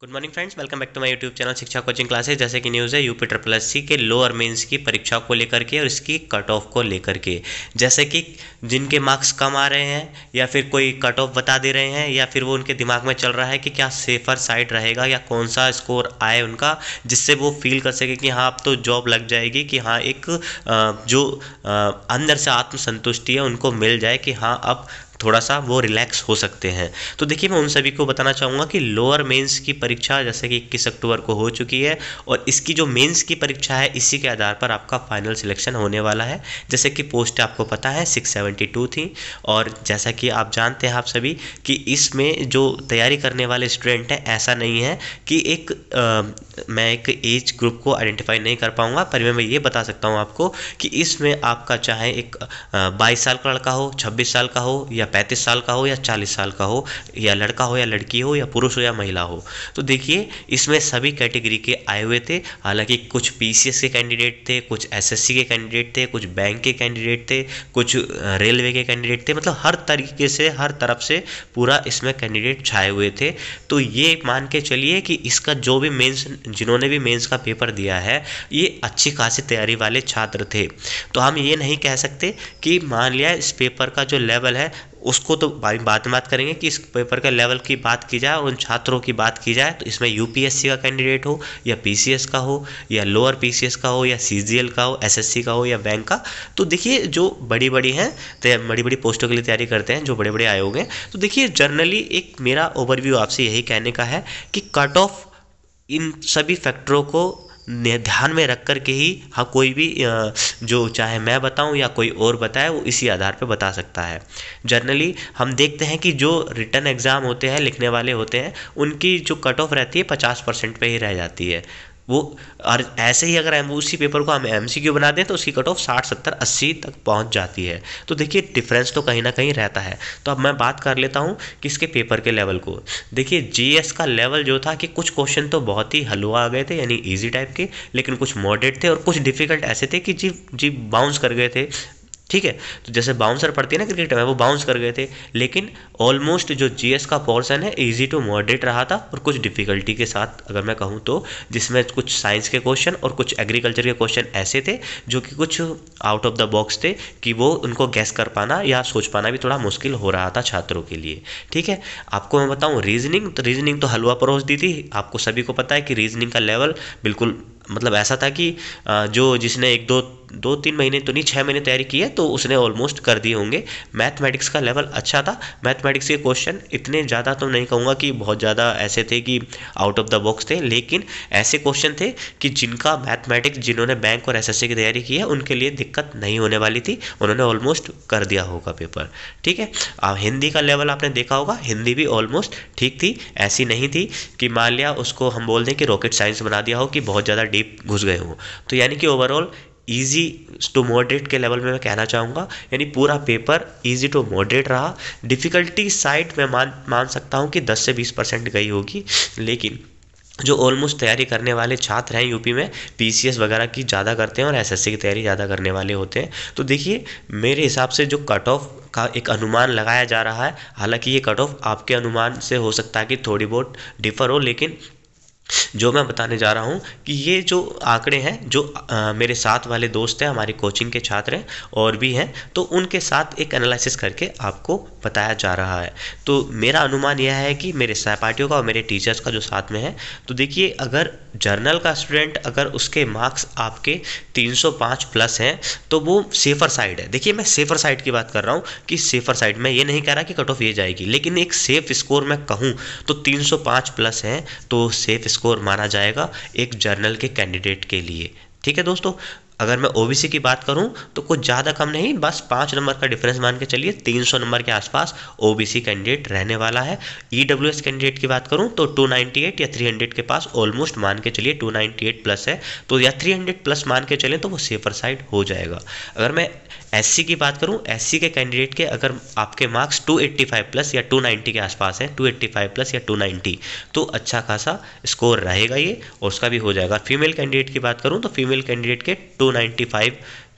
Good morning friends, welcome back to my YouTube channel Shiksha coaching classes. जैसे कि news है UP triple SC के lower mains की परीक्षा को लेकर के और इसकी कट ऑफ को लेकर के, जैसे कि जिनके मार्क्स कम आ रहे हैं या फिर कोई कट ऑफ बता दे रहे हैं या फिर वो उनके दिमाग में चल रहा है कि क्या सेफर साइड रहेगा या कौन सा स्कोर आए उनका, जिससे वो फील कर सके कि हाँ अब तो जॉब लग जाएगी, कि हाँ एक जो अंदर से आत्मसंतुष्टि है उनको मिल जाए कि हाँ अब थोड़ा सा वो रिलैक्स हो सकते हैं। तो देखिए, मैं उन सभी को बताना चाहूँगा कि लोअर मेंस की परीक्षा जैसे कि 21 अक्टूबर को हो चुकी है और इसकी जो मेंस की परीक्षा है इसी के आधार पर आपका फाइनल सिलेक्शन होने वाला है। जैसे कि पोस्ट आपको पता है 672 थी और जैसा कि आप जानते हैं आप सभी कि इसमें जो तैयारी करने वाले स्टूडेंट हैं, ऐसा नहीं है कि मैं एक एज ग्रुप को आइडेंटिफाई नहीं कर पाऊँगा, पर मैं ये बता सकता हूँ आपको कि इसमें आपका चाहे एक 22 साल का लड़का हो, 26 साल का हो या 35 साल का हो या 40 साल का हो, या लड़का हो या लड़की हो या पुरुष हो या महिला हो, तो देखिए इसमें सभी कैटेगरी के आए हुए थे। हालांकि कुछ पीसीएस के कैंडिडेट थे, कुछ एसएससी के कैंडिडेट थे, कुछ बैंक के कैंडिडेट थे, कुछ रेलवे के कैंडिडेट थे, मतलब हर तरीके से हर तरफ से पूरा इसमें कैंडिडेट छाए हुए थे। तो ये मान के चलिए कि इसका जो भी मेंस, जिन्होंने भी मेंस का पेपर दिया है, ये अच्छी खासी तैयारी वाले छात्र थे। तो हम ये नहीं कह सकते कि मान लिया इस पेपर का जो लेवल है उसको तो बात करेंगे कि इस पेपर के लेवल की बात की जाए और उन छात्रों की बात की जाए तो इसमें यूपीएससी का कैंडिडेट हो या पीसीएस का हो या लोअर पीसीएस का हो या सीजीएल का हो, एसएससी का हो या बैंक का, तो देखिए जो बड़ी बड़ी हैं, तो बड़ी बड़ी पोस्टों के लिए तैयारी करते हैं जो बड़े बड़े आयोग हैं, तो देखिए जनरली एक मेरा ओवरव्यू आपसे यही कहने का है कि कट ऑफ इन सभी फैक्टरों को ध्यान में रख कर के ही हाँ कोई भी जो चाहे मैं बताऊं या कोई और बताए वो इसी आधार पे बता सकता है। जनरली हम देखते हैं कि जो रिटन एग्ज़ाम होते हैं, लिखने वाले होते हैं, उनकी जो कट ऑफ रहती है 50% पे ही रह जाती है वो। और ऐसे ही अगर हम उसी पेपर को हम एमसीक्यू बना दें तो उसकी कट ऑफ 60 70 80 तक पहुंच जाती है। तो देखिए डिफरेंस तो कहीं ना कहीं रहता है। तो अब मैं बात कर लेता हूं कि इसके पेपर के लेवल को। देखिए जीएस का लेवल जो था कि कुछ क्वेश्चन तो बहुत ही हलवा आ गए थे, यानी इजी टाइप के, लेकिन कुछ मॉडरेट थे और कुछ डिफिकल्ट ऐसे थे कि जी जी बाउंस कर गए थे। ठीक है, तो जैसे बाउंसर पड़ती है ना क्रिकेट में, वो बाउंस कर गए थे। लेकिन ऑलमोस्ट जो जीएस का पोर्शन है इजी टू मॉडरेट रहा था और कुछ डिफिकल्टी के साथ अगर मैं कहूँ तो, जिसमें कुछ साइंस के क्वेश्चन और कुछ एग्रीकल्चर के क्वेश्चन ऐसे थे जो कि कुछ आउट ऑफ द बॉक्स थे कि वो उनको गैस कर पाना या सोच पाना भी थोड़ा मुश्किल हो रहा था छात्रों के लिए। ठीक है, आपको मैं बताऊँ रीजनिंग तो हलवा परोस दी थी। आपको सभी को पता है कि रीजनिंग का लेवल बिल्कुल मतलब ऐसा था कि जो जिसने एक दो तीन महीने तो नहीं 6 महीने तैयारी की है तो उसने ऑलमोस्ट कर दिए होंगे। मैथमेटिक्स का लेवल अच्छा था। मैथमेटिक्स के क्वेश्चन इतने ज़्यादा तो नहीं कहूँगा कि बहुत ज़्यादा ऐसे थे कि आउट ऑफ द बॉक्स थे, लेकिन ऐसे क्वेश्चन थे कि जिनका मैथमेटिक्स, जिन्होंने बैंक और एसएससी की तैयारी की है उनके लिए दिक्कत नहीं होने वाली थी, उन्होंने ऑलमोस्ट कर दिया होगा पेपर। ठीक है, हिंदी का लेवल आपने देखा होगा, हिंदी भी ऑलमोस्ट ठीक थी, ऐसी नहीं थी कि मान लिया उसको हम बोल दें कि रॉकेट साइंस बना दिया हो कि बहुत ज़्यादा डीप घुस गए हो। तो यानी कि ओवरऑल इजी टू मॉडरेट के लेवल में मैं कहना चाहूँगा, यानी पूरा पेपर इजी टू मॉडरेट रहा। डिफ़िकल्टी साइड में मान सकता हूँ कि 10 से 20% गई होगी, लेकिन जो ऑलमोस्ट तैयारी करने वाले छात्र हैं यूपी में पीसीएस वगैरह की ज़्यादा करते हैं और एसएससी की तैयारी ज़्यादा करने वाले होते हैं। तो देखिए मेरे हिसाब से जो कट ऑफ का एक अनुमान लगाया जा रहा है, हालांकि ये कट ऑफ आपके अनुमान से हो सकता है कि थोड़ी बहुत डिफर हो, लेकिन जो मैं बताने जा रहा हूँ कि ये जो आंकड़े हैं, जो मेरे साथ वाले दोस्त हैं, हमारी कोचिंग के छात्र हैं और भी हैं, तो उनके साथ एक एनालिसिस करके आपको बताया जा रहा है। तो मेरा अनुमान यह है कि मेरे सहपाठियों का और मेरे टीचर्स का जो साथ में है, तो देखिए अगर जर्नल का स्टूडेंट अगर उसके मार्क्स आपके 305 प्लस हैं तो वो सेफर साइड है। देखिए मैं सेफर साइड की बात कर रहा हूँ कि सेफर साइड, मैं ये नहीं कह रहा कि कट ऑफ ये जाएगी, लेकिन एक सेफ स्कोर मैं कहूँ तो 305 प्लस है तो सेफ स्कोर माना जाएगा एक जर्नल के कैंडिडेट के लिए। ठीक है दोस्तों, अगर मैं ओबीसी की बात करूं तो कुछ ज़्यादा कम नहीं, बस 5 नंबर का डिफरेंस मान के चलिए, 300 नंबर के आसपास ओबीसी कैंडिडेट रहने वाला है। ईडब्ल्यूएस कैंडिडेट की बात करूं तो 298 या 300 के पास ऑलमोस्ट मान के चलिए, 298 प्लस है तो या 300 प्लस मान के चलें तो वो सेफर साइड हो जाएगा। अगर मैं एससी की बात करूं, एससी के कैंडिडेट के अगर आपके मार्क्स 285 प्लस या 290 के आसपास हैं, 285 प्लस या 290, तो अच्छा खासा स्कोर रहेगा ये और उसका भी हो जाएगा। फीमेल कैंडिडेट की बात करूं तो फीमेल कैंडिडेट के 295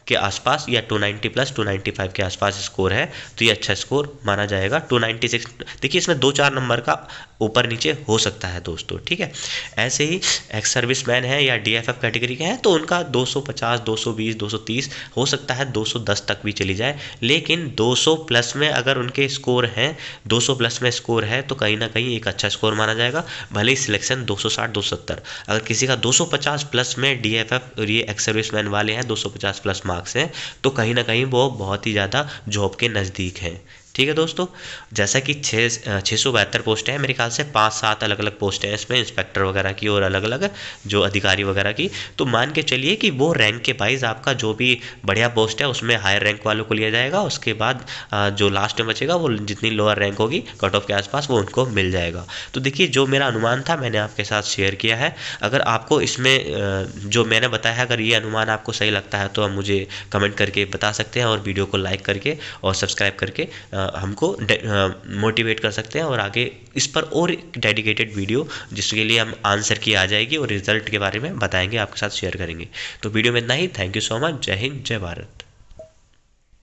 के आसपास या 290 प्लस 295 के आसपास स्कोर है तो ये अच्छा स्कोर माना जाएगा। 296 देखिए इसमें 2-4 नंबर का ऊपर नीचे हो सकता है दोस्तों, ठीक है। ऐसे ही एक्स सर्विसमैन है या डीएफएफ कैटेगरी के हैं तो उनका 250, 220, 230 हो सकता है, 210 तक भी चली जाए। लेकिन 200 प्लस में अगर उनके स्कोर हैं, 200 प्लस में स्कोर है तो कहीं ना कहीं एक अच्छा स्कोर माना जाएगा। भले ही सिलेक्शन 260, 270, अगर किसी का 250 प्लस में डीएफएफ और ये एक्स सर्विसमैन वाले हैं 250 प्लस मार्क्स हैं तो कहीं ना कहीं वो बहुत ही ज़्यादा जॉब के नज़दीक हैं, ठीक है दोस्तों। जैसा कि 672 पोस्टें हैं, मेरे ख्याल से 5-7 अलग अलग पोस्टें हैं इसमें, इंस्पेक्टर वगैरह की और अलग अलग जो अधिकारी वगैरह की। तो मान के चलिए कि वो रैंक के वाइज आपका जो भी बढ़िया पोस्ट है उसमें हायर रैंक वालों को लिया जाएगा, उसके बाद जो लास्ट में बचेगा वो जितनी लोअर रैंक होगी कट ऑफ के आसपास वो उनको मिल जाएगा। तो देखिए जो मेरा अनुमान था मैंने आपके साथ शेयर किया है। अगर आपको इसमें जो मैंने बताया है अगर ये अनुमान आपको सही लगता है तो आप मुझे कमेंट करके बता सकते हैं और वीडियो को लाइक करके और सब्सक्राइब करके हमको मोटिवेट कर सकते हैं और आगे इस पर और एक डेडिकेटेड वीडियो जिसके लिए हम आंसर की आ जाएगी और रिजल्ट के बारे में बताएंगे, आपके साथ शेयर करेंगे। तो वीडियो में इतना ही। Thank you so much. जय हिंद, जय भारत।